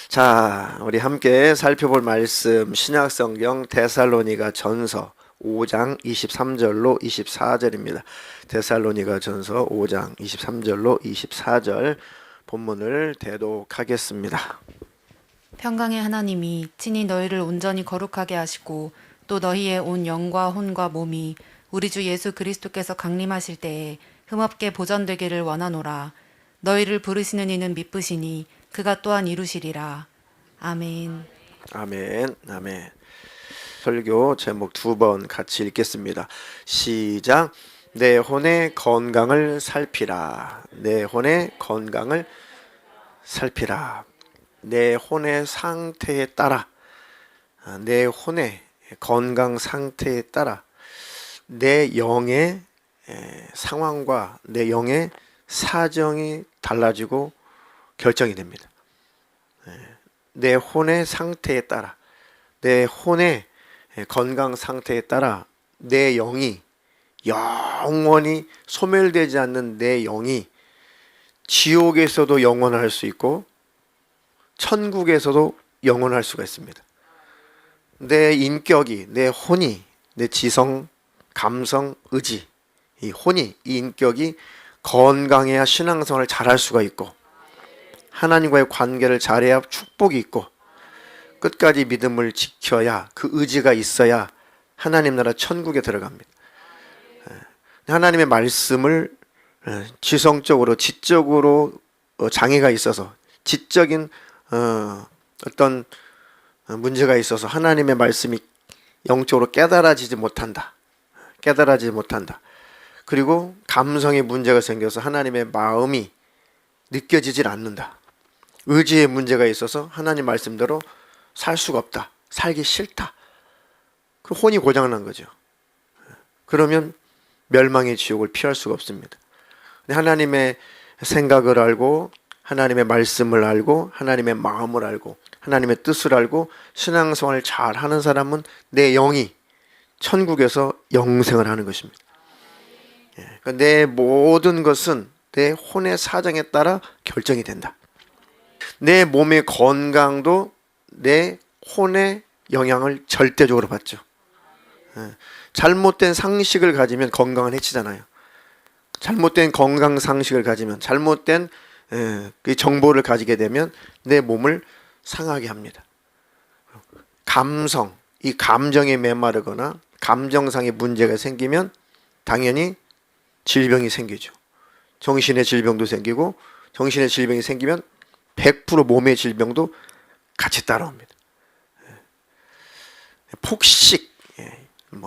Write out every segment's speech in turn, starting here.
자, 우리 함께 살펴볼 말씀 신약성경 데살로니가 전서 5장 23절로 24절입니다. 데살로니가 전서 5장 23절로 24절 본문을 대독하겠습니다. 평강의 하나님이 친히 너희를 온전히 거룩하게 하시고 또 너희의 온 영과 혼과 몸이 우리 주 예수 그리스도께서 강림하실 때에 흠없게 보전되기를 원하노라. 너희를 부르시는 이는 미쁘시니 그가 또한 이루시리라. 아멘. 아멘. 아멘. 설교 제목 두 번 같이 읽겠습니다. 시작. 내 혼의 건강을 살피라. 내 혼의 건강을 살피라. 내 혼의 상태에 따라, 내 혼의 건강 상태에 따라 내 영의 상황과 내 영의 사정이 달라지고 결정이 됩니다. 내 혼의 상태에 따라, 내 혼의 건강 상태에 따라 내 영이 영원히 소멸되지 않는 내 영이 지옥에서도 영원할 수 있고 천국에서도 영원할 수가 있습니다. 내 인격이, 내 혼이, 내 지성, 감성, 의지, 이 혼이, 이 인격이 건강해야 신앙생활을 잘할 수가 있고 하나님과의 관계를 잘해야 축복이 있고 끝까지 믿음을 지켜야 그 의지가 있어야 하나님 나라 천국에 들어갑니다. 하나님의 말씀을 지성적으로 지적으로 장애가 있어서 지적인 어떤 문제가 있어서 하나님의 말씀이 영적으로 깨달아지지 못한다. 그리고 감성의 문제가 생겨서 하나님의 마음이 느껴지질 않는다. 의지의 문제가 있어서 하나님 말씀대로 살 수가 없다. 살기 싫다. 그 혼이 고장난 거죠. 그러면 멸망의 지옥을 피할 수가 없습니다. 하나님의 생각을 알고 하나님의 말씀을 알고 하나님의 마음을 알고 하나님의 뜻을 알고 신앙생활을 잘 하는 사람은 내 영이 천국에서 영생을 하는 것입니다. 내 모든 것은 내 혼의 사정에 따라 결정이 된다. 내 몸의 건강도 내 혼의 영향을 절대적으로 받죠. 잘못된 상식을 가지면 건강은 해치잖아요. 잘못된 건강 상식을 가지면 잘못된 그 정보를 가지게 되면 내 몸을 상하게 합니다. 감성, 이 감정에 메마르거나 감정상의 문제가 생기면 당연히 질병이 생기죠. 정신의 질병도 생기고 정신의 질병이 생기면 100% 몸의 질병도 같이 따라옵니다. 폭식,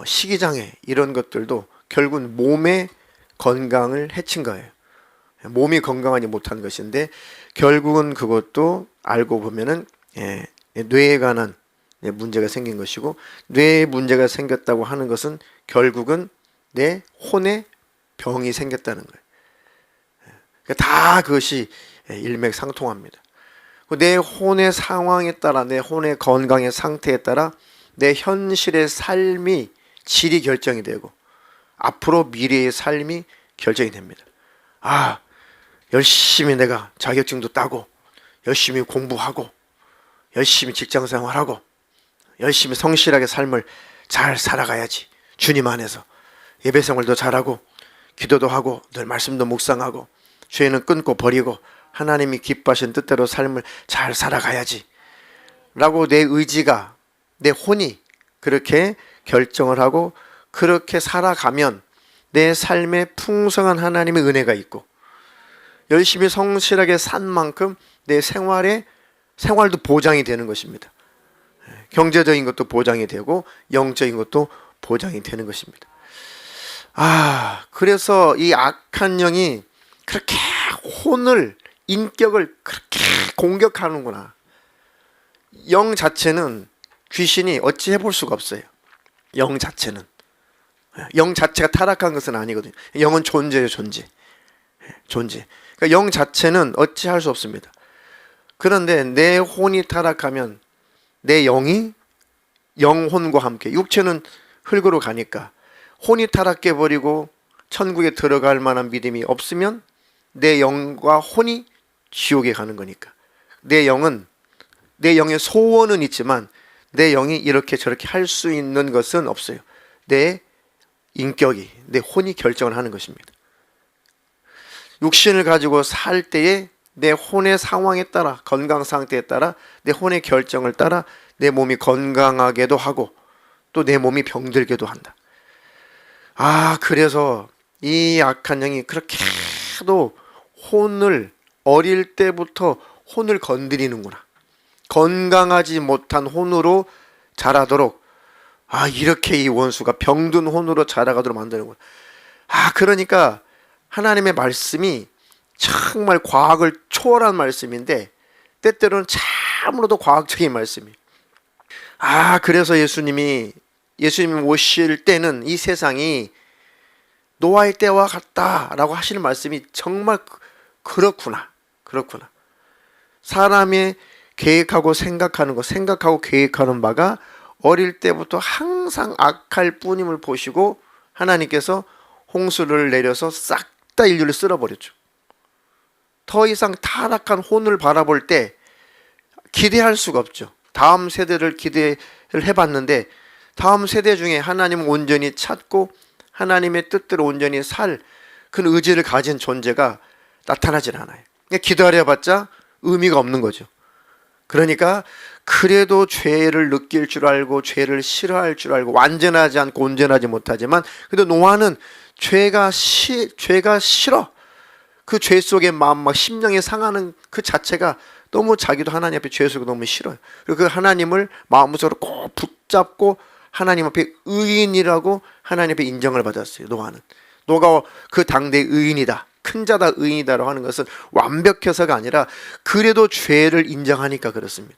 식이장애 이런 것들도 결국은 몸의 건강을 해친 거예요. 몸이 건강하지 못한 것인데 결국은 그것도 알고 보면은 뇌에 관한 문제가 생긴 것이고 뇌에 문제가 생겼다고 하는 것은 결국은 내 혼에 병이 생겼다는 거예요. 다 그것이 일맥상통합니다. 내 혼의 상황에 따라 내 혼의 건강의 상태에 따라 내 현실의 삶이 질이 결정이 되고 앞으로 미래의 삶이 결정이 됩니다. 열심히 내가 자격증도 따고 열심히 공부하고 열심히 직장생활하고 열심히 성실하게 삶을 잘 살아가야지. 주님 안에서 예배생활도 잘하고 기도도 하고 늘 말씀도 묵상하고 죄는 끊고 버리고 하나님이 기뻐하신 뜻대로 삶을 잘 살아가야지 라고 내 의지가 내 혼이 그렇게 결정을 하고 그렇게 살아가면 내 삶에 풍성한 하나님의 은혜가 있고 열심히 성실하게 산 만큼 내 생활도 보장이 되는 것입니다. 경제적인 것도 보장이 되고 영적인 것도 보장이 되는 것입니다. 그래서 이 악한 영이 그렇게 혼을 인격을 그렇게 공격하는구나. 영 자체는 귀신이 어찌 해볼 수가 없어요. 영 자체는 영 자체가 타락한 것은 아니거든요. 영은 존재예요. 존재. 그러니까 영 자체는 어찌 할 수 없습니다. 그런데 내 혼이 타락하면 내 영이 영혼과 함께 육체는 흙으로 가니까 혼이 타락해버리고 천국에 들어갈 만한 믿음이 없으면 내 영과 혼이 지옥에 가는 거니까. 내 영의 소원은 있지만 내 영이 이렇게 저렇게 할 수 있는 것은 없어요. 내 인격이, 내 혼이 결정을 하는 것입니다. 육신을 가지고 살 때에 내 혼의 상황에 따라, 건강 상태에 따라, 내 혼의 결정을 따라 내 몸이 건강하게도 하고 또 내 몸이 병들게도 한다. 그래서 이 악한 영이 그렇게도 혼을, 어릴 때부터 혼을 건드리는구나. 건강하지 못한 혼으로 자라도록, 이렇게 이 원수가 병든 혼으로 자라가도록 만드는구나. 그러니까 하나님의 말씀이 정말 과학을 초월한 말씀인데 때때로는 참으로도 과학적인 말씀이에요. 그래서 예수님이 오실 때는 이 세상이 노아의 때와 같다라고 하시는 말씀이 정말 그렇구나. 사람의 계획하고 생각하는 것, 생각하고 계획하는 바가 어릴 때부터 항상 악할 뿐임을 보시고 하나님께서 홍수를 내려서 싹 다 인류를 쓸어버렸죠. 더 이상 타락한 혼을 바라볼 때 기대할 수가 없죠. 다음 세대를 기대를 해봤는데 다음 세대 중에 하나님을 온전히 찾고 하나님의 뜻대로 온전히 살 그 의지를 가진 존재가 나타나질 않아요. 기다려봤자 의미가 없는 거죠. 그러니까 그래도 죄를 느낄 줄 알고 죄를 싫어할 줄 알고 완전하지 않고 온전하지 못하지만 그래도 노아는 죄가 싫어. 그 죄 속에 마음, 심령이 상하는 그 자체가 너무 자기도 하나님 앞에 죄 속에 너무 싫어요. 그리고 그 하나님을 마음속으로 꼭 붙잡고 하나님 앞에 의인이라고 하나님 앞에 인정을 받았어요. 노아가 그 당대의 의인이다. 큰 자다, 의인이다라고 하는 것은 완벽해서가 아니라 그래도 죄를 인정하니까 그렇습니다.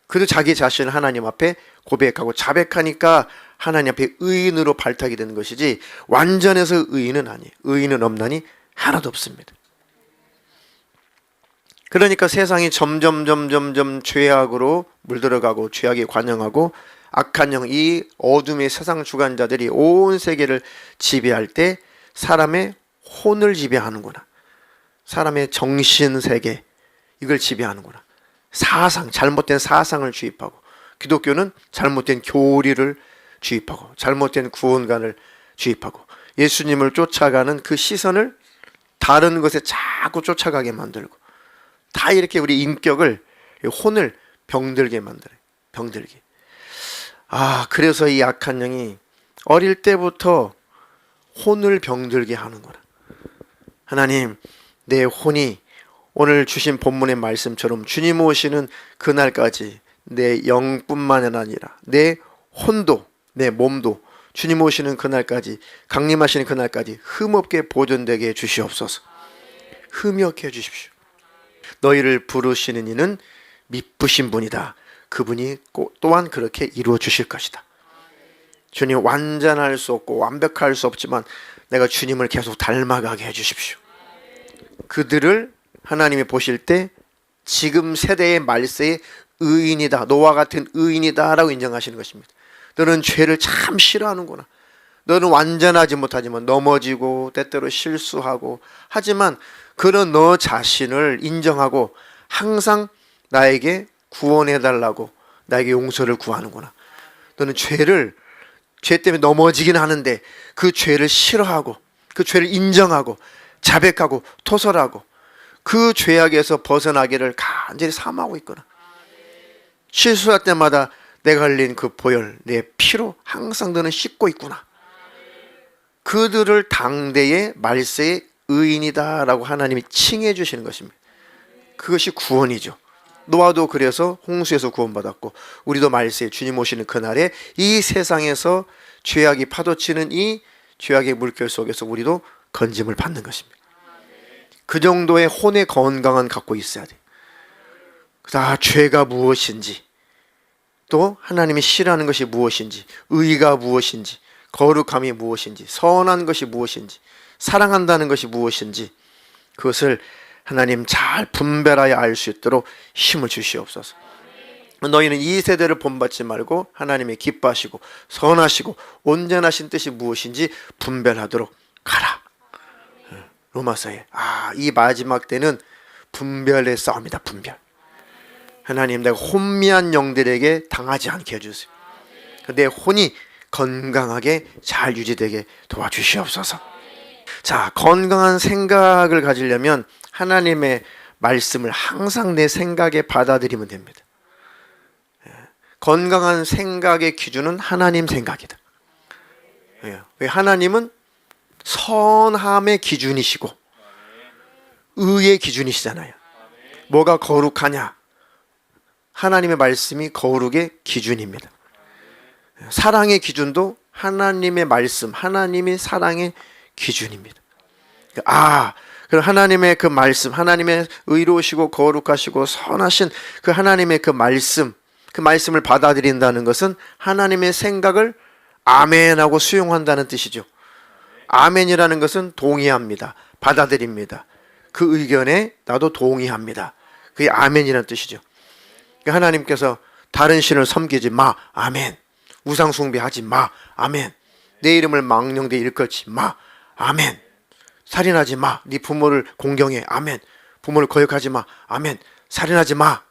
그래도 자기 자신을 하나님 앞에 고백하고 자백하니까 하나님 앞에 의인으로 발탁이 되는 것이지 완전해서 의인은 아니에요. 의인은 없나니 하나도 없습니다. 그러니까 세상이 점점 죄악으로 물들어가고 죄악에 관영하고 악한 영, 이 어둠의 세상 주관자들이 온 세계를 지배할 때 사람의 혼을 지배하는구나. 사람의 정신세계, 이걸 지배하는구나. 사상, 잘못된 사상을 주입하고 기독교는 잘못된 교리를 주입하고 잘못된 구원관을 주입하고 예수님을 쫓아가는 그 시선을 다른 것에 자꾸 쫓아가게 만들고 다 이렇게 우리 인격을, 혼을 병들게 만들어요. 병들게. 그래서 이 악한 영이 어릴 때부터 혼을 병들게 하는구나. 하나님, 내 혼이 오늘 주신 본문의 말씀처럼 주님 오시는 그날까지 내 영뿐만 아니라 내 혼도, 내 몸도 주님 오시는 그날까지, 강림하시는 그날까지 흠없게 보존되게 해주시옵소서. 흠이 없게 해주십시오. 너희를 부르시는 이는 미쁘신 분이다. 그분이 또한 그렇게 이루어 주실 것이다. 주님, 완전할 수 없고 완벽할 수 없지만 내가 주님을 계속 닮아가게 해주십시오. 그들을 하나님이 보실 때 지금 세대의 말세의 의인이다, 노아 같은 의인이다 라고 인정하시는 것입니다. 너는 죄를 참 싫어하는구나. 너는 완전하지 못하지만 넘어지고 때때로 실수하고 하지만 그런 너 자신을 인정하고 항상 나에게 구원해달라고 나에게 용서를 구하는구나. 너는 죄 때문에 넘어지긴 하는데 그 죄를 싫어하고 그 죄를 인정하고 자백하고 토설하고 그 죄악에서 벗어나기를 간절히 삼하고 있구나. 실수할 때마다 내가 흘린 그 보혈, 내 피로 항상 너는 씻고 있구나. 그들을 당대의 말세의 의인이다라고 하나님이 칭해 주시는 것입니다. 그것이 구원이죠. 노아도 그래서 홍수에서 구원받았고 우리도 말세에 주님 오시는 그날에 이 세상에서 죄악이 파도치는 이 죄악의 물결 속에서 우리도 건짐을 받는 것입니다. 그 정도의 혼의 건강은 갖고 있어야 돼요. 죄가 무엇인지, 또 하나님이 싫어하는 것이 무엇인지, 의가 무엇인지, 거룩함이 무엇인지, 선한 것이 무엇인지, 사랑한다는 것이 무엇인지 그것을 하나님 잘 분별하여 알 수 있도록 힘을 주시옵소서. 너희는 이 세대를 본받지 말고 하나님의 기뻐하시고 선하시고 온전하신 뜻이 무엇인지 분별하도록 가라. 로마서에 이 마지막 때는 분별의 싸움이다. 분별. 하나님, 내가 혼미한 영들에게 당하지 않게 해주세요. 내 혼이 건강하게 잘 유지되게 도와주시옵소서. 자, 건강한 생각을 가지려면 하나님의 말씀을 항상 내 생각에 받아들이면 됩니다. 건강한 생각의 기준은 하나님 생각이다. 왜? 하나님은 선함의 기준이시고 의의 기준이시잖아요. 뭐가 거룩하냐? 하나님의 말씀이 거룩의 기준입니다. 사랑의 기준도 하나님의 말씀, 하나님이 사랑의 기준입니다. 그럼 하나님의 그 말씀, 하나님의 의로우시고 거룩하시고 선하신 그 하나님의 그 말씀을 받아들인다는 것은 하나님의 생각을 아멘하고 수용한다는 뜻이죠. 아멘이라는 것은 동의합니다. 받아들입니다. 그 의견에 나도 동의합니다. 그게 아멘이라는 뜻이죠. 하나님께서 다른 신을 섬기지 마. 아멘. 우상 숭배하지 마. 아멘. 내 이름을 망령되 일컫지 마. 아멘. 살인하지 마. 네 부모를 공경해. 아멘. 부모를 거역하지 마. 아멘. 살인하지 마.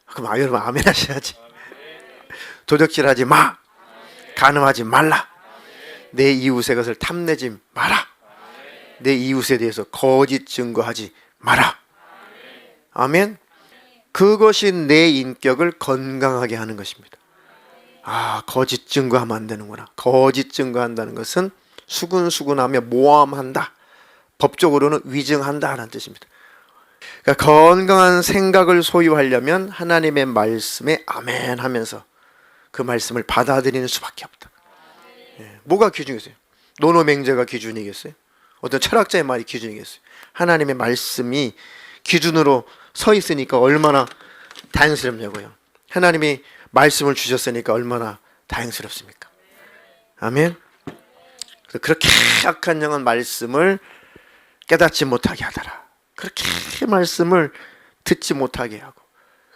그럼 여러분 아멘 하셔야지. 도적질하지 마. 간음하지 말라. 내 이웃의 것을 탐내지 마라. 내 이웃에 대해서 거짓 증거하지 마라. 아멘. 그것이 내 인격을 건강하게 하는 것입니다. 거짓 증거하면 안 되는구나. 거짓 증거한다는 것은 수근수근하며 모함한다. 법적으로는 위증한다라는 뜻입니다. 그러니까 건강한 생각을 소유하려면 하나님의 말씀에 아멘 하면서 그 말씀을 받아들이는 수밖에 없다. 뭐가 기준이겠어요? 노노맹제가 기준이겠어요? 어떤 철학자의 말이 기준이겠어요? 하나님의 말씀이 기준으로 서 있으니까 얼마나 다행스럽냐고요. 하나님이 말씀을 주셨으니까 얼마나 다행스럽습니까? 아멘. 그래서 그렇게 약한 영은 말씀을 깨닫지 못하게 하더라. 그렇게 말씀을 듣지 못하게 하고,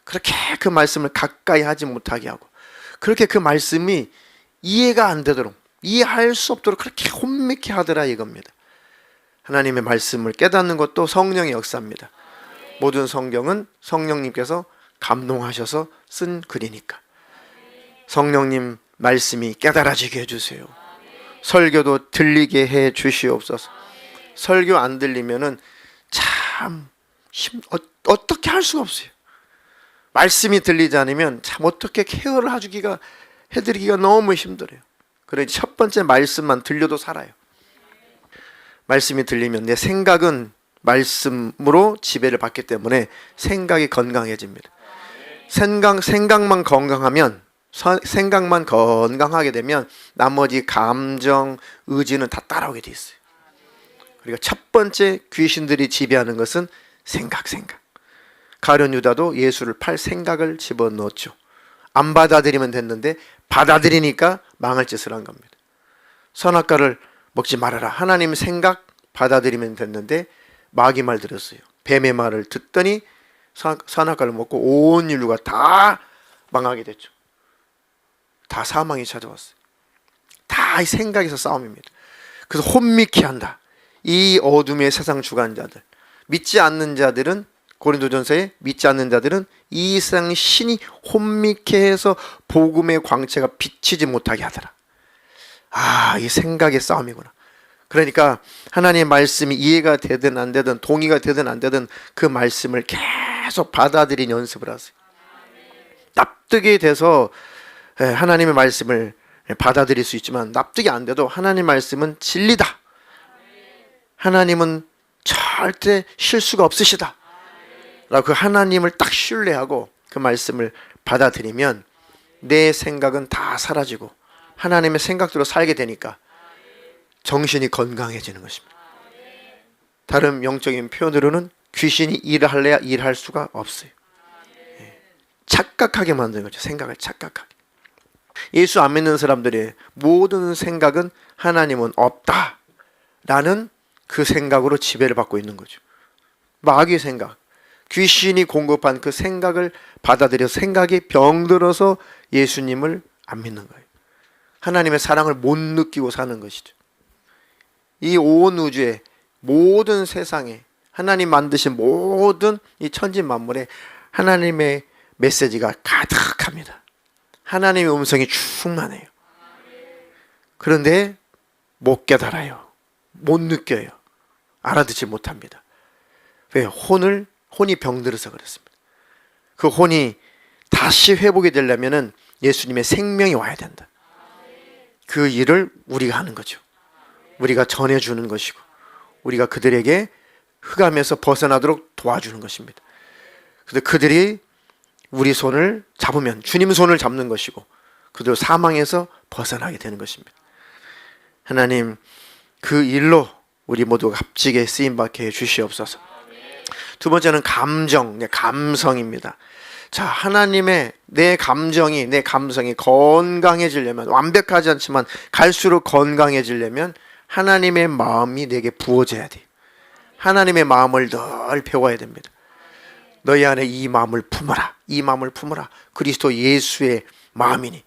그렇게 그 말씀을 가까이 하지 못하게 하고, 그렇게 그 말씀이 이해가 안 되도록, 이해할 수 없도록 그렇게 혼미케 하더라 이겁니다. 하나님의 말씀을 깨닫는 것도 성령의 역사입니다. 모든 성경은 성령님께서 감동하셔서 쓴 글이니까 성령님 말씀이 깨달아지게 해주세요. 설교도 들리게 해 주시옵소서. 설교 안 들리면은 참 어떻게 할 수가 없어요. 말씀이 들리지 않으면 참 어떻게 케어를 해드리기가 너무 힘들어요. 그래서 첫 번째 말씀만 들려도 살아요. 말씀이 들리면 내 생각은 말씀으로 지배를 받기 때문에 생각이 건강해집니다. 생각만 건강하게 되면 나머지 감정, 의지는 다 따라오게 돼 있어요. 그러니까 첫 번째 귀신들이 지배하는 것은 생각. 가룟 유다도 예수를 팔 생각을 집어넣었죠. 안 받아들이면 됐는데 받아들이니까 망할 짓을 한 겁니다. 선악과를 먹지 말아라. 하나님 생각 받아들이면 됐는데 마귀 말 들었어요. 뱀의 말을 듣더니 선악과를 먹고 온 인류가 다 망하게 됐죠. 다 사망이 찾아왔어요. 다 이 생각에서 싸움입니다. 그래서 혼미케 한다. 이 어둠의 세상 주관자들, 믿지 않는 자들은, 고린도전서에 믿지 않는 자들은 이 세상 신이 혼미케 해서 복음의 광채가 비치지 못하게 하더라. 이 생각의 싸움이구나. 그러니까 하나님의 말씀이 이해가 되든 안 되든 동의가 되든 안 되든 그 말씀을 계속 받아들이는 연습을 하세요. 납득이 돼서 하나님의 말씀을 받아들일 수 있지만 납득이 안 돼도 하나님의 말씀은 진리다. 하나님은 절대 실수가 없으시다 라고 그 하나님을 딱 신뢰하고 그 말씀을 받아들이면 내 생각은 다 사라지고 하나님의 생각대로 살게 되니까 정신이 건강해지는 것입니다. 다른 영적인 표현으로는 귀신이 일할래야 일할 수가 없어요. 착각하게 만드는 거죠. 생각을 착각하게. 예수 안 믿는 사람들의 모든 생각은 하나님은 없다라는 그 생각으로 지배를 받고 있는 거죠. 마귀의 생각, 귀신이 공급한 그 생각을 받아들여서 생각이 병들어서 예수님을 안 믿는 거예요. 하나님의 사랑을 못 느끼고 사는 것이죠. 이 온 우주에 모든 세상에 하나님 만드신 모든 이 천지 만물에 하나님의 메시지가 가득합니다. 하나님의 음성이 충만해요. 그런데 못 깨달아요. 못 느껴요. 알아듣지 못합니다. 왜? 혼이 병들어서 그렇습니다. 그 혼이 다시 회복이 되려면은 예수님의 생명이 와야 된다. 그 일을 우리가 하는 거죠. 우리가 전해주는 것이고 우리가 그들에게 흑암에서 벗어나도록 도와주는 것입니다. 그래서 그들이 우리 손을 잡으면 주님 손을 잡는 것이고 그들 사망에서 벗어나게 되는 것입니다. 하나님, 그 일로 우리 모두가 값지게 쓰임받게 해 주시옵소서. 두 번째는 감성입니다. 자, 하나님의 내 감성이 건강해지려면, 완벽하지 않지만 갈수록 건강해지려면 하나님의 마음이 내게 부어져야 돼요. 하나님의 마음을 늘 배워야 됩니다. 너희 안에 이 마음을 품어라. 이 마음을 품어라. 그리스도 예수의 마음이니.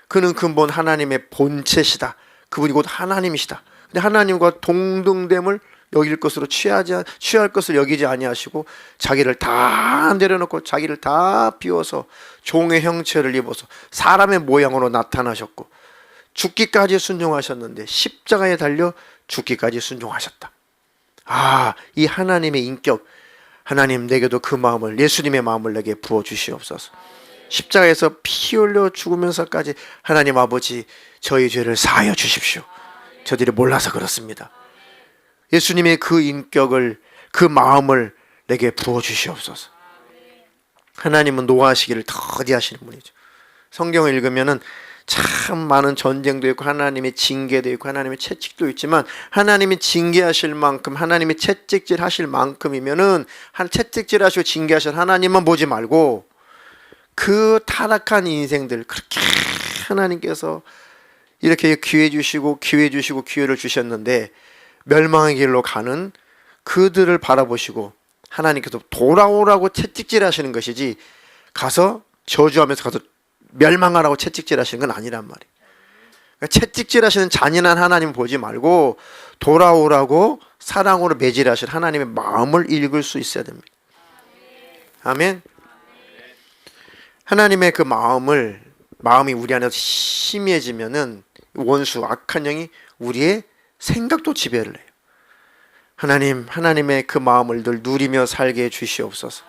그는 근본 하나님의 본체시다. 그분이 곧 하나님이시다. 근데 하나님과 동등됨을 여길 것으로 취할 것을 여기지 아니하시고 자기를 다 내려놓고 자기를 다 비워서 종의 형체를 입어서 사람의 모양으로 나타나셨고 죽기까지 순종하셨는데 십자가에 달려 죽기까지 순종하셨다. 아, 이 하나님의 인격, 하나님 내게도 그 마음을, 예수님의 마음을 내게 부어주시옵소서. 십자가에서 피 흘려 죽으면서까지 하나님 아버지 저희 죄를 사하여 주십시오. 저들이 몰라서 그렇습니다. 예수님의 그 인격을, 그 마음을 내게 부어주시옵소서. 하나님은 노하시기를 더디하시는 분이죠. 성경을 읽으면은 참 많은 전쟁도 있고 하나님의 징계도 있고 하나님의 채찍도 있지만 하나님이 징계하실 만큼, 하나님이 채찍질 하실 만큼이면은 한 채찍질 하시고 징계하실 하나님만 보지 말고 그 타락한 인생들, 그렇게 하나님께서 이렇게 기회 주시고 기회를 주셨는데 멸망의 길로 가는 그들을 바라보시고 하나님께서 돌아오라고 채찍질 하시는 것이지 가서 저주하면서 가서 멸망하라고 채찍질 하시는 건 아니란 말이에요. 그러니까 채찍질 하시는 잔인한 하나님 보지 말고 돌아오라고 사랑으로 매질하실 하나님의 마음을 읽을 수 있어야 됩니다. 아멘. 하나님의 그 마음이 우리 안에서 심해지면은 원수, 악한 영이 우리의 생각도 지배를 해요. 하나님의 그 마음을 늘 누리며 살게 해 주시옵소서.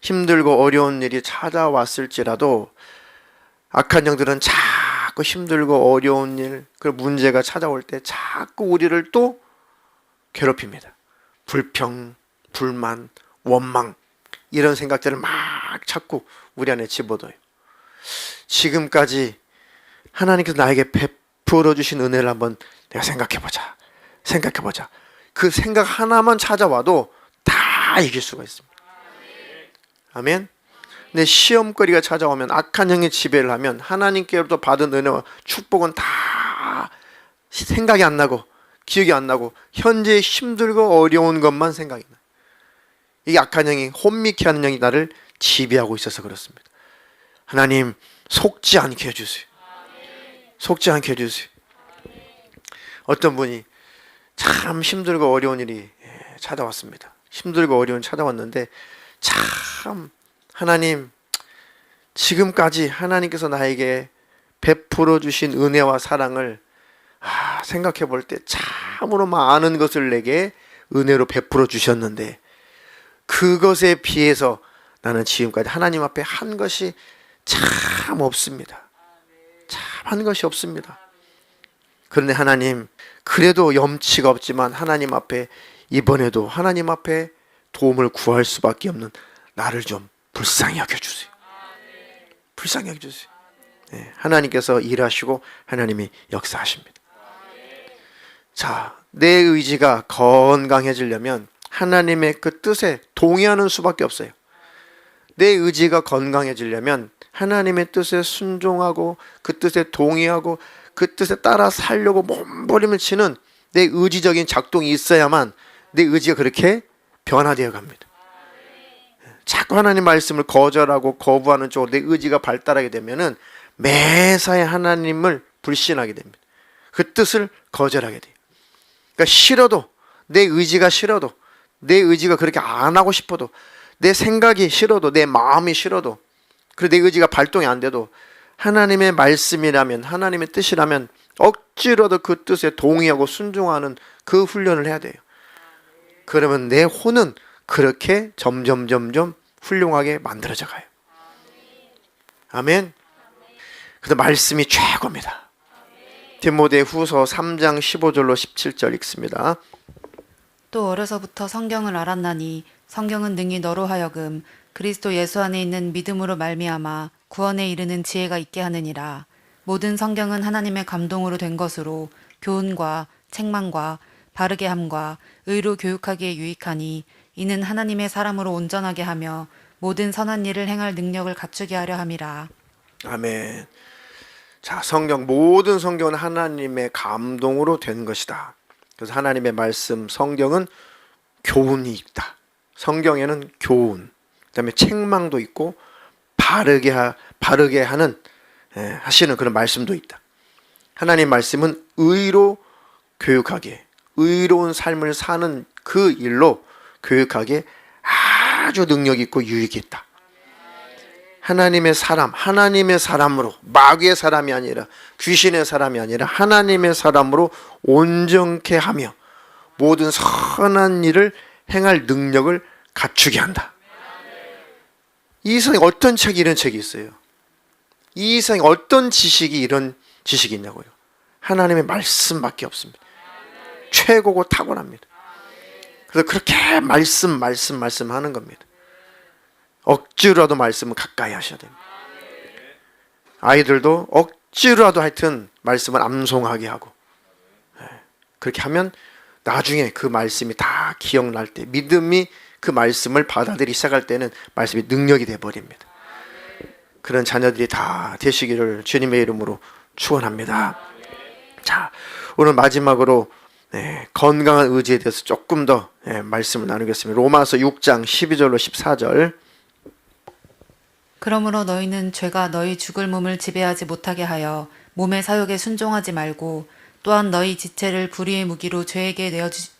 힘들고 어려운 일이 찾아왔을지라도 악한 영들은 자꾸 힘들고 어려운 일, 그 문제가 찾아올 때 자꾸 우리를 또 괴롭힙니다. 불평, 불만, 원망 이런 생각들을 막 자꾸 우리 안에 집어넣어요. 지금까지 하나님께서 나에게 베풀어 주신 은혜를 한번 내가 생각해보자. 그 생각 하나만 찾아와도 다 이길 수가 있습니다. 아멘. 근데 시험거리가 찾아오면, 악한 영의 지배를 하면 하나님께로부터 받은 은혜와 축복은 다 생각이 안 나고 기억이 안 나고 현재 힘들고 어려운 것만 생각이 나요. 이 악한 영이, 혼미케 하는 영이 나를 지배하고 있어서 그렇습니다. 하나님, 속지 않게 해주세요. 속지 않게 해주세요. 어떤 분이 참 힘들고 어려운 일이 찾아왔습니다. 힘들고 어려운 찾아왔는데 참 하나님, 지금까지 하나님께서 나에게 베풀어 주신 은혜와 사랑을 생각해 볼 때 참으로 많은 것을 내게 은혜로 베풀어 주셨는데 그것에 비해서 나는 지금까지 하나님 앞에 한 것이 참 없습니다. 참 한 것이 없습니다. 그런데 하나님, 그래도 염치가 없지만 하나님 앞에 이번에도 하나님 앞에 도움을 구할 수밖에 없는 나를 좀 불쌍히 여겨주세요. 불쌍히 여겨주세요. 네, 하나님께서 일하시고 하나님이 역사하십니다. 자, 내 의지가 건강해지려면 하나님의 그 뜻에 동의하는 수밖에 없어요. 내 의지가 건강해지려면 하나님의 뜻에 순종하고 그 뜻에 동의하고 그 뜻에 따라 살려고 몸부림을 치는 내 의지적인 작동이 있어야만 내 의지가 그렇게 변화되어 갑니다. 자꾸 하나님 말씀을 거절하고 거부하는 쪽으로 내 의지가 발달하게 되면은 매사에 하나님을 불신하게 됩니다. 그 뜻을 거절하게 돼요. 그러니까 싫어도, 내 의지가 싫어도, 내 의지가 그렇게 안 하고 싶어도, 내 생각이 싫어도, 내 마음이 싫어도, 그리고 내 의지가 발동이 안 돼도 하나님의 말씀이라면, 하나님의 뜻이라면 억지로도 그 뜻에 동의하고 순종하는 그 훈련을 해야 돼요. 그러면 내 혼은 그렇게 점점 훌륭하게 만들어져 가요. 아멘. 그래서 말씀이 최고입니다. 디모데후서 3장 15절로 17절 읽습니다. 또 어려서부터 성경을 알았나니 성경은 능히 너로 하여금 그리스도 예수 안에 있는 믿음으로 말미암아 구원에 이르는 지혜가 있게 하느니라. 모든 성경은 하나님의 감동으로 된 것으로 교훈과 책망과 바르게 함과 의로 교육하기에 유익하니 이는 하나님의 사람으로 온전하게 하며 모든 선한 일을 행할 능력을 갖추게 하려 함이라. 아멘. 자, 모든 성경은 하나님의 감동으로 된 것이다. 그래서 하나님의 말씀, 성경은 교훈이 있다. 성경에는 교훈, 그다음에 책망도 있고 바르게 하는 하시는 그런 말씀도 있다. 하나님 말씀은 의로 교육하게, 의로운 삶을 사는 그 일로 교육하기에 아주 능력 있고 유익이 있다. 하나님의 사람으로, 마귀의 사람이 아니라 귀신의 사람이 아니라 하나님의 사람으로 온전케 하며 모든 선한 일을 행할 능력을 갖추게 한다. 이 세상에 어떤 책이 이런 책이 있어요? 이 세상에 어떤 지식이 이런 지식이 있냐고요? 하나님의 말씀밖에 없습니다. 최고고 탁월합니다. 그래서 그렇게 말씀 하는 겁니다. 억지로라도 말씀을 가까이 하셔야 됩니다. 아이들도 억지로라도 하여튼 말씀을 암송하게 하고, 그렇게 하면 나중에 그 말씀이 다 기억날 때, 믿음이 그 말씀을 받아들이기 시작할 때는 말씀이 능력이 되어버립니다. 그런 자녀들이 다 되시기를 주님의 이름으로 축원합니다. 자, 오늘 마지막으로 건강한 의지에 대해서 조금 더 말씀을 나누겠습니다. 로마서 6장 12절로 14절. 그러므로 너희는 죄가 너희 죽을 몸을 지배하지 못하게 하여 몸의 사욕에 순종하지 말고 또한 너희 지체를 불의의 무기로 죄에게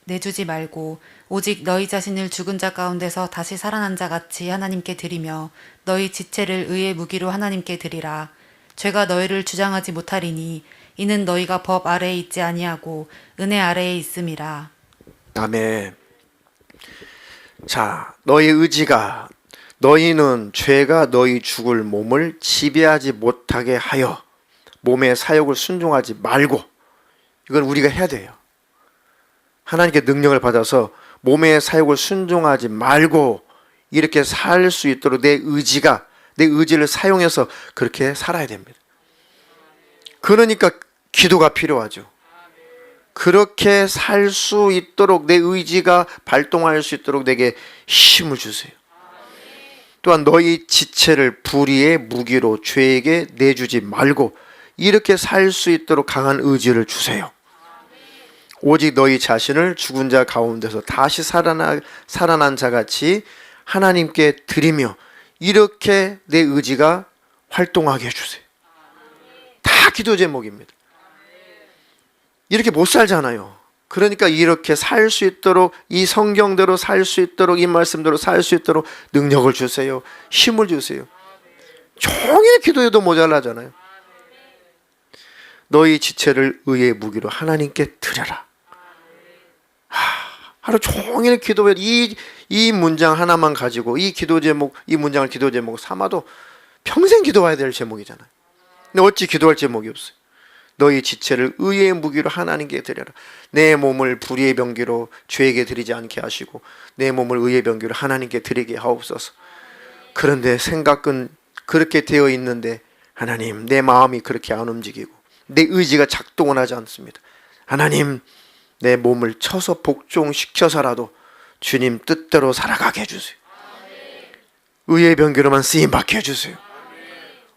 내주지 말고 오직 너희 자신을 죽은 자 가운데서 다시 살아난 자 같이 하나님께 드리며 너희 지체를 의의 무기로 하나님께 드리라. 죄가 너희를 주장하지 못하리니 이는 너희가 법 아래에 있지 아니하고 은혜 아래에 있음이라. 아멘. 자, 너희는 죄가 너희 죽을 몸을 지배하지 못하게 하여 몸의 사욕을 순종하지 말고, 이건 우리가 해야 돼요. 하나님께 능력을 받아서 몸의 사욕을 순종하지 말고 이렇게 살 수 있도록 내 의지를 사용해서 그렇게 살아야 됩니다. 그러니까 기도가 필요하죠. 그렇게 살 수 있도록 내 의지가 발동할 수 있도록 내게 힘을 주세요. 또한 너희 지체를 불의의 무기로 죄에게 내주지 말고 이렇게 살 수 있도록 강한 의지를 주세요. 오직 너희 자신을 죽은 자 가운데서 다시 살아난 자같이 하나님께 드리며 이렇게 내 의지가 활동하게 해주세요. 다 기도 제목입니다. 이렇게 못 살잖아요. 그러니까 이렇게 살 수 있도록, 이 성경대로 살 수 있도록, 이 말씀대로 살 수 있도록 능력을 주세요. 힘을 주세요. 종일 기도해도 모자라잖아요. 너희 지체를 의의 무기로 하나님께 드려라. 하루 종일 기도해. 이 문장 하나만 가지고 이 문장을 기도 제목 삼아도 평생 기도해야 될 제목이잖아요. 근데 어찌 기도할 제목이 없어요. 너희 지체를 의의 무기로 하나님께 드려라. 내 몸을 불의의 병기로 죄에게 드리지 않게 하시고 내 몸을 의의 병기로 하나님께 드리게 하옵소서. 그런데 생각은 그렇게 되어 있는데 하나님, 내 마음이 그렇게 안 움직이고 내 의지가 작동을 하지 않습니다. 하나님, 내 몸을 쳐서 복종시켜서라도 주님 뜻대로 살아가게 해주세요. 의의 병기로만 쓰임받게 해주세요.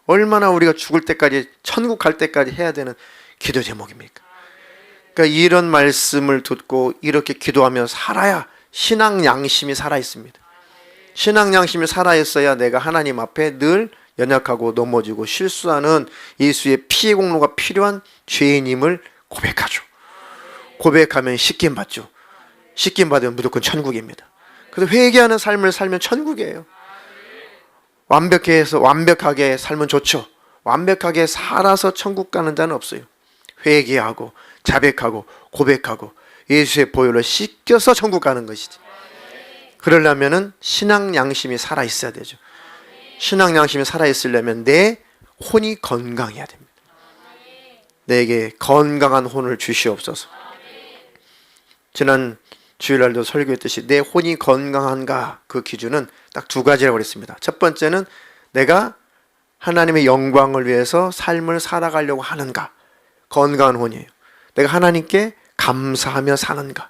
얼마나 우리가 죽을 때까지, 천국 갈 때까지 해야 되는 기도 제목입니까? 그러니까 이런 말씀을 듣고 이렇게 기도하며 살아야 신앙 양심이 살아있습니다. 신앙 양심이 살아있어야 내가 하나님 앞에 늘 연약하고 넘어지고 실수하는 예수의 피의 공로가 필요한 죄인임을 고백하죠. 고백하면 씻김 받죠. 씻김 받으면 무조건 천국입니다. 그래서 회개하는 삶을 살면 천국이에요. 완벽하게 살면 좋죠. 완벽하게 살아서 천국 가는 자는 없어요. 회개하고 자백하고 고백하고 예수의 보혈로 씻겨서 천국 가는 것이지. 그러려면은 신앙 양심이 살아 있어야 되죠. 신앙 양심이 살아 있으려면 내 혼이 건강해야 됩니다. 내게 건강한 혼을 주시옵소서. 지난 주일날도 설교했듯이 내 혼이 건강한가, 그 기준은 딱 두 가지라고 그랬습니다. 첫 번째는 내가 하나님의 영광을 위해서 삶을 살아가려고 하는가, 건강한 혼이에요. 내가 하나님께 감사하며 사는가,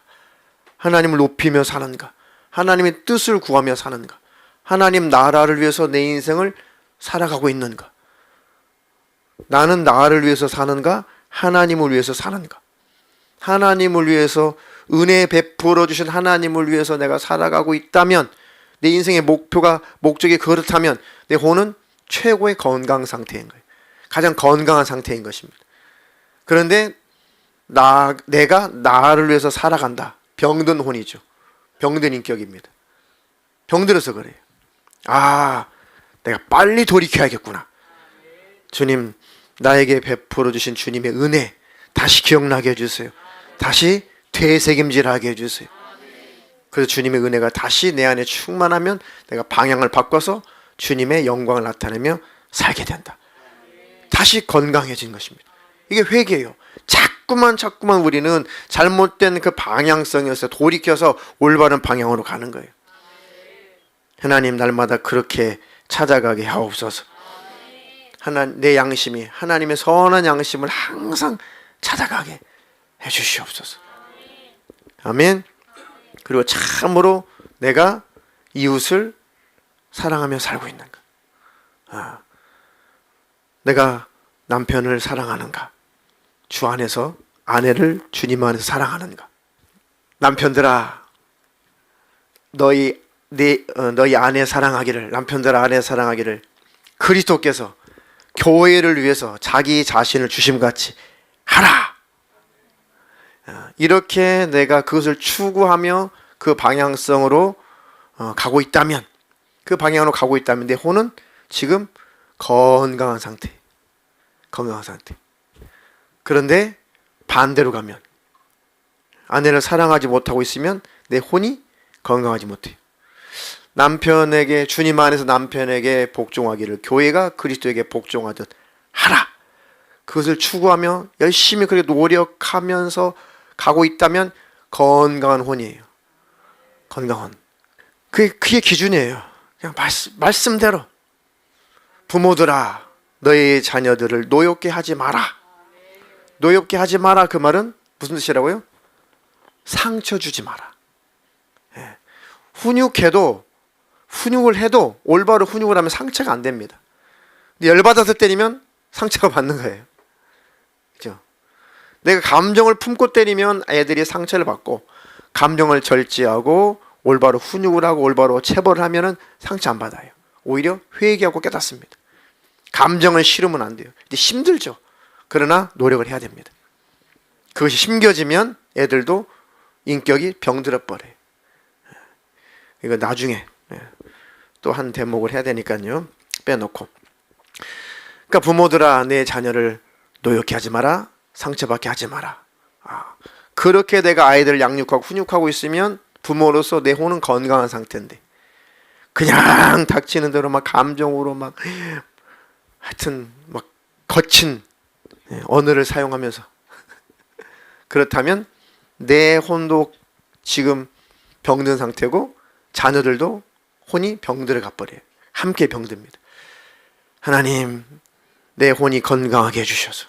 하나님을 높이며 사는가, 하나님의 뜻을 구하며 사는가, 하나님 나라를 위해서 내 인생을 살아가고 있는가, 나는 나를 위해서 사는가, 하나님을 위해서 사는가, 하나님을 위해서 은혜 베풀어 주신 하나님을 위해서 내가 살아가고 있다면, 내 인생의 목적이 그렇다면 내 혼은 최고의 건강 상태인 거예요. 가장 건강한 상태인 것입니다. 그런데 내가 나를 위해서 살아간다. 병든 혼이죠. 병든 인격입니다. 병들어서 그래요. 내가 빨리 돌이켜야겠구나. 주님, 나에게 베풀어 주신 주님의 은혜 다시 기억나게 해주세요. 다시 되새김질하게 해주세요. 그래서 주님의 은혜가 다시 내 안에 충만하면 내가 방향을 바꿔서 주님의 영광을 나타내며 살게 된다. 다시 건강해진 것입니다. 이게 회개예요. 자꾸만 우리는 잘못된 그 방향성에서 돌이켜서 올바른 방향으로 가는 거예요. 하나님, 날마다 그렇게 찾아가게 하옵소서. 내 양심이 하나님의 선한 양심을 항상 찾아가게 해주시옵소서. 아멘. 그리고 참으로 내가 이웃을 사랑하며 살고 있는가, 내가 남편을 사랑하는가, 주 안에서 아내를 주님 안에서 사랑하는가. 남편들아, 너희 아내 사랑하기를, 남편들 아내 사랑하기를 그리스도께서 교회를 위해서 자기 자신을 주심같이 하라. 이렇게 내가 그것을 추구하며 그 방향성으로 가고 있다면, 그 방향으로 가고 있다면 내 혼은 지금 건강한 상태. 그런데 반대로 가면, 아내를 사랑하지 못하고 있으면 내 혼이 건강하지 못해요. 남편에게, 주님 안에서 남편에게 복종하기를 교회가 그리스도에게 복종하듯 하라. 그것을 추구하며 열심히 그렇게 노력하면서 가고 있다면 건강한 혼이에요. 건강한 혼. 그게 기준이에요. 그냥 말씀대로. 부모들아, 너희 자녀들을 노엽게 하지 마라. 노엽게 하지 마라. 그 말은 무슨 뜻이라고요? 상처 주지 마라. 훈육을 해도 올바로 훈육을 하면 상처가 안 됩니다. 근데 열받아서 때리면 상처가 받는 거예요. 그죠? 내가 감정을 품고 때리면 애들이 상처를 받고, 감정을 절제하고 올바로 훈육을 하고 올바로 체벌을 하면은 상처 안 받아요. 오히려 회개하고 깨닫습니다. 감정을 실으면 안 돼요. 근데 힘들죠. 그러나 노력을 해야 됩니다. 그것이 심겨지면 애들도 인격이 병들어 버려요. 이거 나중에 또 한 대목을 해야 되니까요. 빼놓고. 그러니까 부모들아, 내 자녀를 노엽게 하지 마라. 상처받게 하지 마라. 그렇게 내가 아이들을 양육하고 훈육하고 있으면 부모로서 내 혼은 건강한 상태인데, 그냥 닥치는 대로 막 감정으로 막 하여튼 막 거친 언어를 사용하면서 그렇다면 내 혼도 지금 병든 상태고 자녀들도 혼이 병들어 가버려요. 함께 병듭니다. 하나님, 내 혼이 건강하게 해주셔서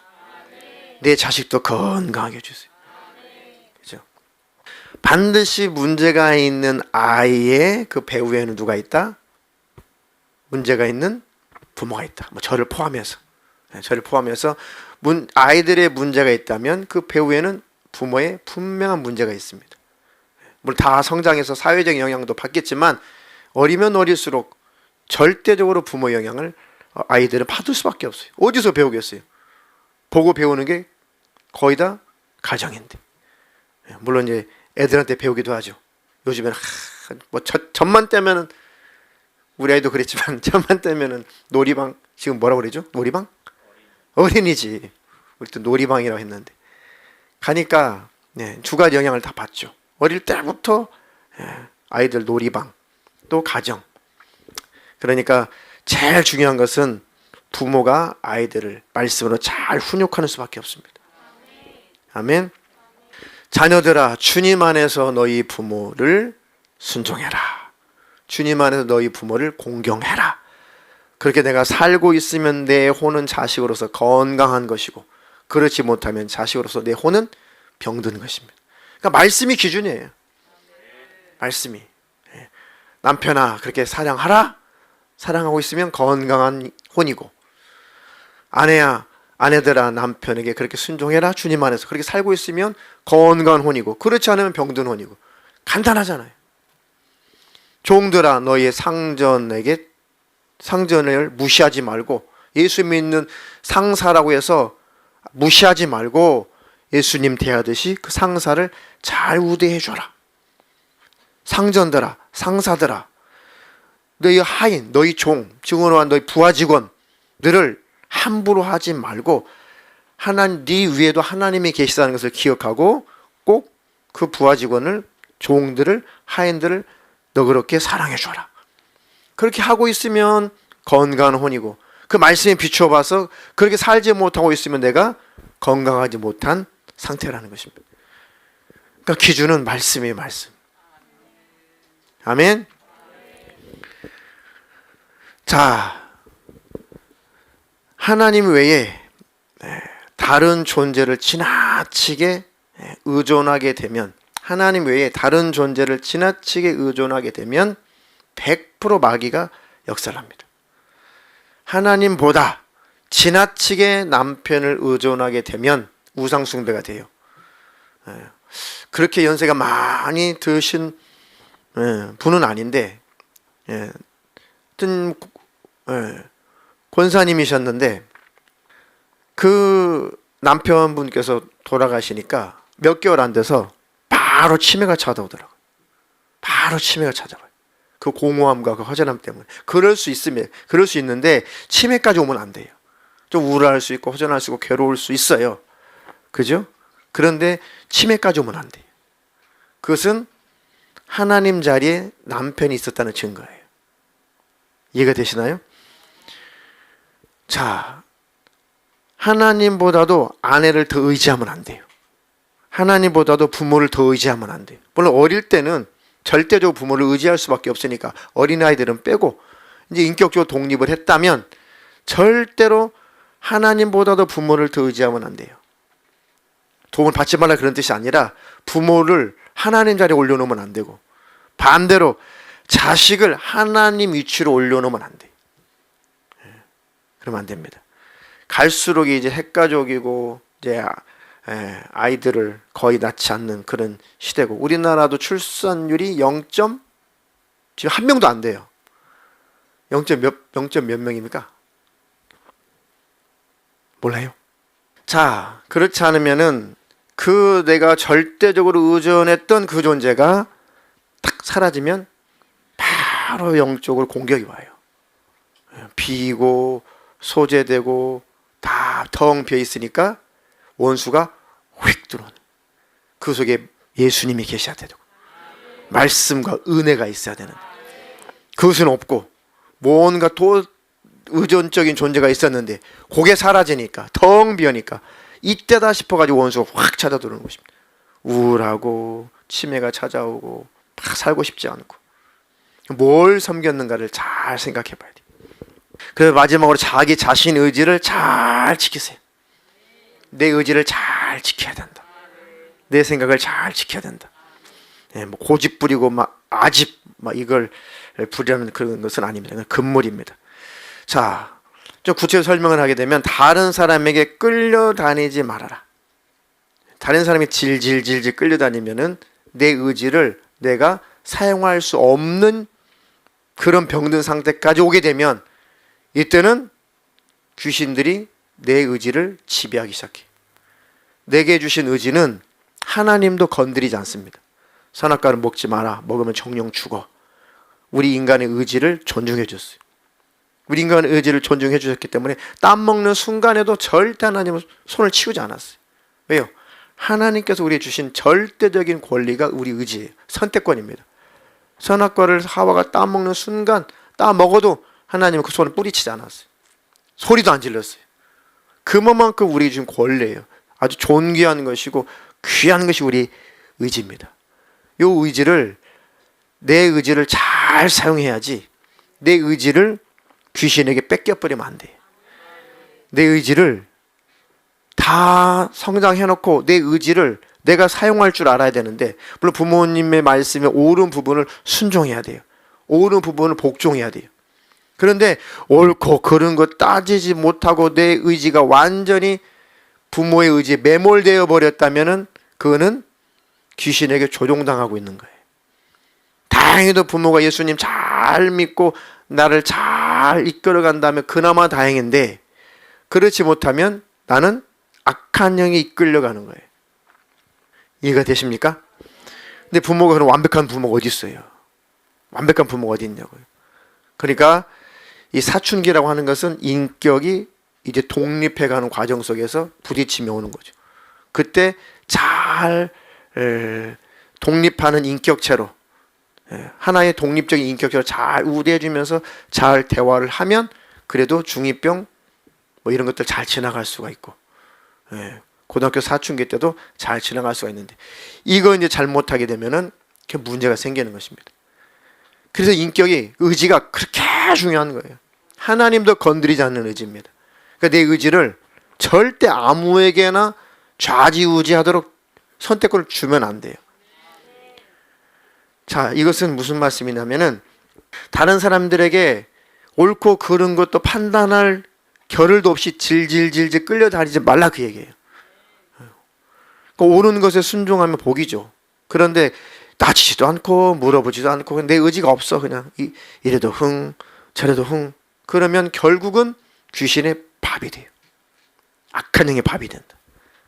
내 자식도 건강하게 해주세요. 그죠? 반드시 문제가 있는 아이의 그 배후에는 누가 있다? 문제가 있는 부모가 있다. 저를 포함해서 아이들의 문제가 있다면 그 배후에는 부모의 분명한 문제가 있습니다. 물론 다 성장해서 사회적 영향도 받겠지만 어리면 어릴수록 절대적으로 부모 영향을 아이들은 받을 수밖에 없어요. 어디서 배우겠어요? 보고 배우는 게 거의 다 가정인데. 물론 이제 애들한테 배우기도 하죠. 요즘에는 전만 떼면은 우리 아이도 그랬지만 전만 떼면은 놀이방, 지금 뭐라고 그러죠? 놀이방? 어린이집. 우리 또 놀이방이라고 했는데 가니까 두 가지 영향을 다 받죠. 어릴 때부터 아이들 놀이방, 또 가정. 그러니까 제일 중요한 것은 부모가 아이들을 말씀으로 잘 훈육하는 수밖에 없습니다. 아멘. 자녀들아, 주님 안에서 너희 부모를 순종해라. 주님 안에서 너희 부모를 공경해라. 그렇게 내가 살고 있으면 내 혼은 자식으로서 건강한 것이고, 그렇지 못하면 자식으로서 내 혼은 병든 것입니다. 그러니까 말씀이 기준이에요. 말씀이. 남편아, 그렇게 사랑하라. 사랑하고 있으면 건강한 혼이고, 아내야, 아내들아, 남편에게 그렇게 순종해라. 주님 안에서 그렇게 살고 있으면 건강한 혼이고, 그렇지 않으면 병든 혼이고. 간단하잖아요. 종들아, 너희의 상전을 무시하지 말고, 예수 믿는 상사라고 해서 무시하지 말고 예수님 대하듯이 그 상사를 잘 우대해 줘라. 상전들아, 상사들아, 너희 하인, 너희 종, 증언한 너희 부하 직원들을 함부로 하지 말고 하나님, 네 위에도 하나님이 계시다는 것을 기억하고 꼭 그 부하 직원을, 종들을, 하인들을 너그럽게 사랑해 줘라. 그렇게 하고 있으면 건강한 혼이고, 그 말씀에 비추어 봐서 그렇게 살지 못하고 있으면 내가 건강하지 못한 상태라는 것입니다. 그러니까 기준은 말씀이에요, 말씀. 아멘. 자, 하나님 외에 다른 존재를 지나치게 의존하게 되면, 하나님 외에 다른 존재를 지나치게 의존하게 되면 100% 마귀가 역살납니다. 하나님보다 지나치게 남편을 의존하게 되면 우상숭배가 돼요. 그렇게 연세가 많이 드신 분은 아닌데, 하여튼 권사님이셨는데 그 남편분께서 돌아가시니까 몇 개월 안 돼서 바로 치매가 찾아오더라고요. 바로 치매가 찾아와요. 그 공허함과 그 허전함 때문에. 그럴 수 있는데 치매까지 오면 안 돼요. 좀 우울할 수 있고 허전할 수 있고 괴로울 수 있어요. 그죠? 그런데 치매까지 오면 안 돼요. 그것은 하나님 자리에 남편이 있었다는 증거예요. 이해가 되시나요? 자, 하나님보다도 아내를 더 의지하면 안 돼요. 하나님보다도 부모를 더 의지하면 안 돼요. 물론 어릴 때는 절대적으로 부모를 의지할 수밖에 없으니까 어린아이들은 빼고 이제 인격적으로 독립을 했다면 절대로 하나님보다도 부모를 더 의지하면 안 돼요. 도움을 받지 말라 그런 뜻이 아니라 부모를 하나님 자리에 올려놓으면 안 되고, 반대로 자식을 하나님 위치로 올려놓으면 안 돼요. 그러면 안 됩니다. 갈수록 이제 핵가족이고 이제 아이들을 거의 낳지 않는 그런 시대고, 우리나라도 출산율이 지금 한 명도 안 돼요. 0점 몇 명입니까? 몰라요. 자, 그렇지 않으면은 내가 절대적으로 의존했던 그 존재가 딱 사라지면 바로 영적으로 공격이 와요. 비고 소재되고 다 텅 비어 있으니까 원수가 휙 들어오는. 그 속에 예수님이 계셔야 되고 말씀과 은혜가 있어야 되는데 그것은 없고 뭔가 또 의존적인 존재가 있었는데 그게 사라지니까 텅 비어니까 이때다 싶어가지고 원수가 확 찾아 들어오는 것입니다. 우울하고 치매가 찾아오고 막 살고 싶지 않고 뭘 섬겼는가를 잘 생각해 봐야 돼요. 그래서 마지막으로 자기 자신 의지를 잘 지키세요. 내 의지를 잘 지켜야 된다. 내 생각을 잘 지켜야 된다. 뭐 고집 부리고 아집 이걸 부리는 그런 것은 아닙니다. 금물입니다. 자, 좀 구체적으로 설명을 하게 되면 다른 사람에게 끌려다니지 말아라. 다른 사람이 질질질질 끌려다니면은 내 의지를 내가 사용할 수 없는 그런 병든 상태까지 오게 되면 이때는 귀신들이 내 의지를 지배하기 시작해. 내게 주신 의지는 하나님도 건드리지 않습니다. 선악과를 먹지 마라. 먹으면 정령 죽어. 우리 인간의 의지를 존중해 줬어요. 우리 인간의 의지를 존중해 주셨기 때문에 땀 먹는 순간에도 절대 하나님은 손을 치우지 않았어요. 왜요? 하나님께서 우리에게 주신 절대적인 권리가 우리 의지예요. 선택권입니다. 선악과를 하와가 땀 먹는 순간 땀 먹어도 하나님은 그 손을 뿌리치지 않았어요. 소리도 안 질렀어요. 그만큼 우리 주신 권리예요. 아주 존귀한 것이고 귀한 것이 우리 의지입니다. 이 의지를, 내 의지를 잘 사용해야지 내 의지를 귀신에게 뺏겨버리면 안 돼요. 내 의지를 다 성장해놓고 내 의지를 내가 사용할 줄 알아야 되는데, 물론 부모님의 말씀에 옳은 부분을 순종해야 돼요. 옳은 부분을 복종해야 돼요. 그런데 옳고 그른 거 따지지 못하고 내 의지가 완전히 부모의 의지에 매몰되어 버렸다면은 그거는 귀신에게 조종당하고 있는 거예요. 다행히도 부모가 예수님 잘 믿고 나를 잘 이끌어 간다면 그나마 다행인데, 그렇지 못하면 나는 악한 영이 이끌려가는 거예요. 이해가 되십니까? 근데 부모가 그런 완벽한 부모가 어디 있어요? 완벽한 부모가 어디 있냐고요. 그러니까 이 사춘기라고 하는 것은 인격이 이제 독립해가는 과정 속에서 부딪힘이 오는 거죠. 그때 잘 독립하는 인격체로, 하나의 독립적인 인격체로 잘 우대해주면서 잘 대화를 하면 그래도 중2병 뭐 이런 것들 잘 지나갈 수가 있고, 고등학교 사춘기 때도 잘 지나갈 수가 있는데, 이거 이제 잘못하게 되면은 문제가 생기는 것입니다. 그래서 인격이, 의지가 그렇게 중요한 거예요. 하나님도 건드리지 않는 의지입니다. 그러니까 내 의지를 절대 아무에게나 좌지우지하도록 선택권을 주면 안 돼요. 자, 이것은 무슨 말씀이냐면은 다른 사람들에게 옳고 그른 것도 판단할 겨를도 없이 질질질질 끌려다니지 말라, 그 얘기예요. 그러니까 옳은 것에 순종하면 복이죠. 그런데 따지지도 않고 물어보지도 않고 내 의지가 없어, 그냥 이래도 흥 저래도 흥, 그러면 결국은 귀신의 밥이 돼요. 악한 영의 밥이 된다.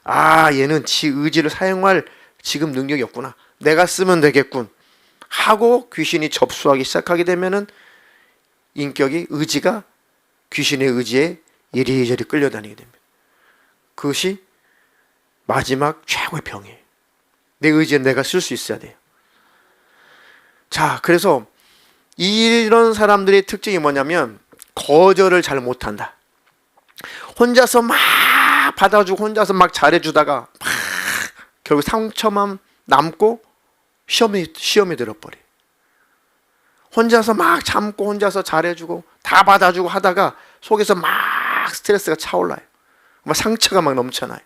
아, 얘는 지 의지를 사용할 지금 능력이 없구나, 내가 쓰면 되겠군 하고 귀신이 접수하기 시작하게 되면은 인격이, 의지가 귀신의 의지에 이리저리 끌려다니게 됩니다. 그것이 마지막 최고의 병이에요. 내 의지는 내가 쓸 수 있어야 돼요. 자, 그래서 이런 사람들의 특징이 뭐냐면 거절을 잘 못한다. 혼자서 막 받아주고 혼자서 막 잘해주다가 막 결국 상처만 남고 시험에 들어버려. 혼자서 막 참고 혼자서 잘해주고 다 받아주고 하다가 속에서 막 스트레스가 차올라요. 막 상처가 막 넘쳐나요.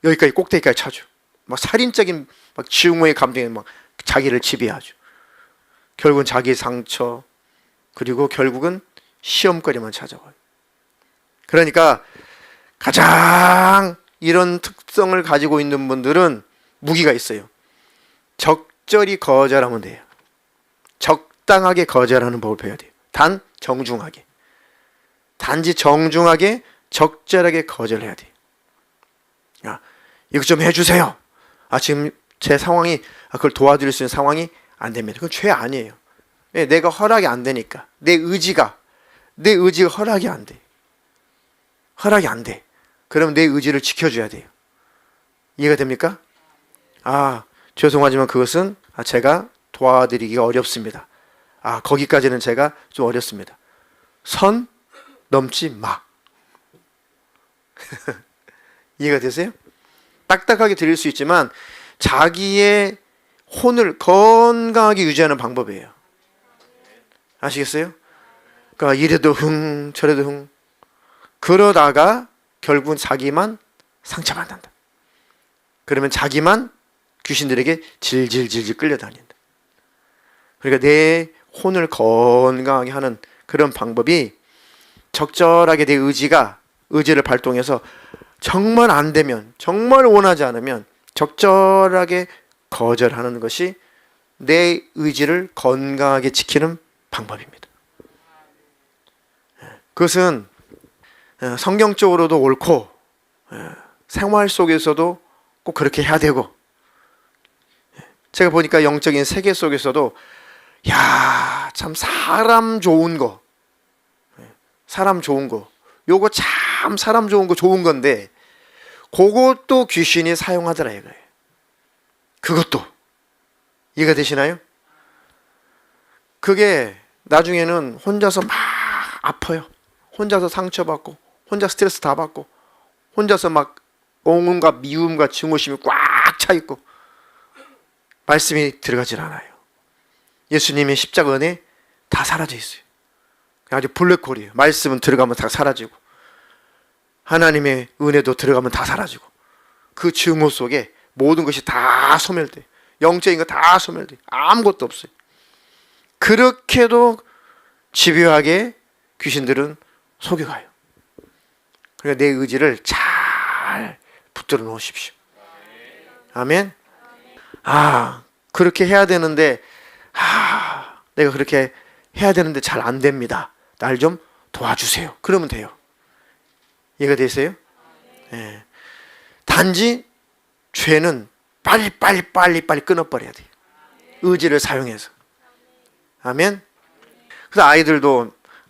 여기까지 꼭대기까지 차죠. 막 살인적인 막 증오의 감정에 막 자기를 지배하죠. 결국은 자기의 상처, 그리고 결국은 시험거리만 찾아와요. 그러니까 가장 이런 특성을 가지고 있는 분들은 무기가 있어요. 적절히 거절하면 돼요. 적당하게 거절하는 법을 배워야 돼요. 단 정중하게, 단지 정중하게 적절하게 거절해야 돼요. 야, 이거 좀 해주세요. 아, 지금 제 상황이, 그걸 도와드릴 수 있는 상황이 안 됩니다. 그건 죄 아니에요. 내가 허락이 안 되니까. 내 의지가 허락이 안 돼. 허락이 안 돼. 그럼 내 의지를 지켜줘야 돼요. 이해가 됩니까? 아, 죄송하지만 그것은 제가 도와드리기가 어렵습니다. 아, 거기까지는 제가 좀 어렵습니다. 선 넘지 마. 이해가 되세요? 딱딱하게 드릴 수 있지만 자기의 혼을 건강하게 유지하는 방법이에요. 아시겠어요? 그러니까 이래도 흥 저래도 흥, 그러다가 결국은 자기만 상처받는다. 그러면 자기만 귀신들에게 질질질질 끌려다닌다. 그러니까 내 혼을 건강하게 하는 그런 방법이 적절하게 내 의지를 발동해서 정말 안 되면, 정말 원하지 않으면 적절하게 거절하는 것이 내 의지를 건강하게 지키는 방법입니다. 그것은 성경적으로도 옳고 생활 속에서도 꼭 그렇게 해야 되고, 제가 보니까 영적인 세계 속에서도 참 사람 좋은 거 요거 참 사람 좋은 거 좋은 건데 그것도 귀신이 사용하더라 이거예요. 그것도 이해가 되시나요? 그게 나중에는 혼자서 막 아파요. 혼자서 상처받고, 혼자 스트레스 다 받고, 혼자서 막 온갖 미움과 증오심이 꽉 차 있고 말씀이 들어가질 않아요. 예수님의 십자가 은혜 다 사라져 있어요. 아주 블랙홀이에요. 말씀은 들어가면 다 사라지고, 하나님의 은혜도 들어가면 다 사라지고, 그 증오 속에 모든 것이 다 소멸돼요. 영적인 거 다 소멸돼요. 아무것도 없어요. 그렇게도 집요하게 귀신들은 속여가요. 그러니까 내 의지를 잘 붙들어 놓으십시오. 아멘. 그렇게 해야 되는데 내가 그렇게 해야 되는데 잘 안 됩니다. 날 좀 도와주세요. 그러면 돼요. 이해가 되세요? 네. 단지 죄는 빨리 끊어버려야 돼요. 의지를 사용해서. 아멘. 그래서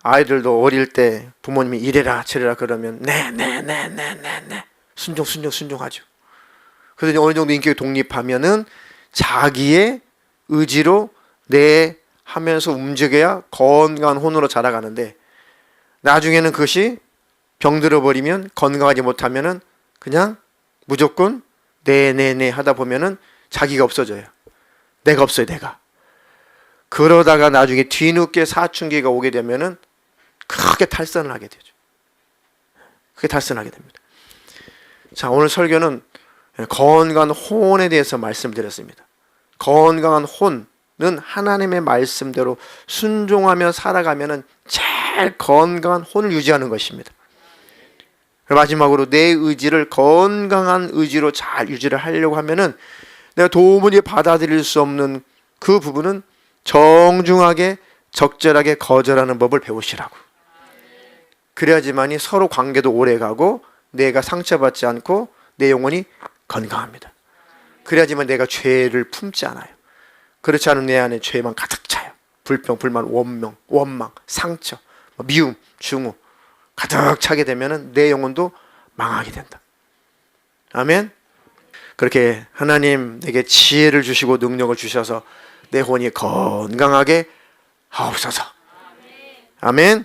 아이들도 어릴 때 부모님이 이래라 저래라 그러면 네 순종하죠. 그래서 어느 정도 인격이 독립하면은 자기의 의지로 하면서 움직여야 건강한 혼으로 자라가는데, 나중에는 그것이 병들어 버리면, 건강하지 못하면은 그냥 무조건 네 하다 보면은 자기가 없어져요. 내가 없어요. 내가. 그러다가 나중에 뒤늦게 사춘기가 오게 되면은 크게 탈선을 하게 되죠. 크게 탈선하게 됩니다. 자, 오늘 설교는 건강한 혼에 대해서 말씀드렸습니다. 건강한 혼은 하나님의 말씀대로 순종하며 살아가면은 제일 건강한 혼을 유지하는 것입니다. 마지막으로 내 의지를 건강한 의지로 잘 유지를 하려고 하면은 내가 도무지 받아들일 수 없는 그 부분은 정중하게 적절하게 거절하는 법을 배우시라고. 그래야지만이 서로 관계도 오래가고 내가 상처받지 않고 내 영혼이 건강합니다. 그래야지만 내가 죄를 품지 않아요. 그렇지 않으면 내 안에 죄만 가득 차요. 불평, 불만, 원망, 상처, 미움, 증오 가득 차게 되면 내 영혼도 망하게 된다. 아멘. 그렇게 하나님 내게 지혜를 주시고 능력을 주셔서 내 혼이 건강하게 하옵소서. 아멘.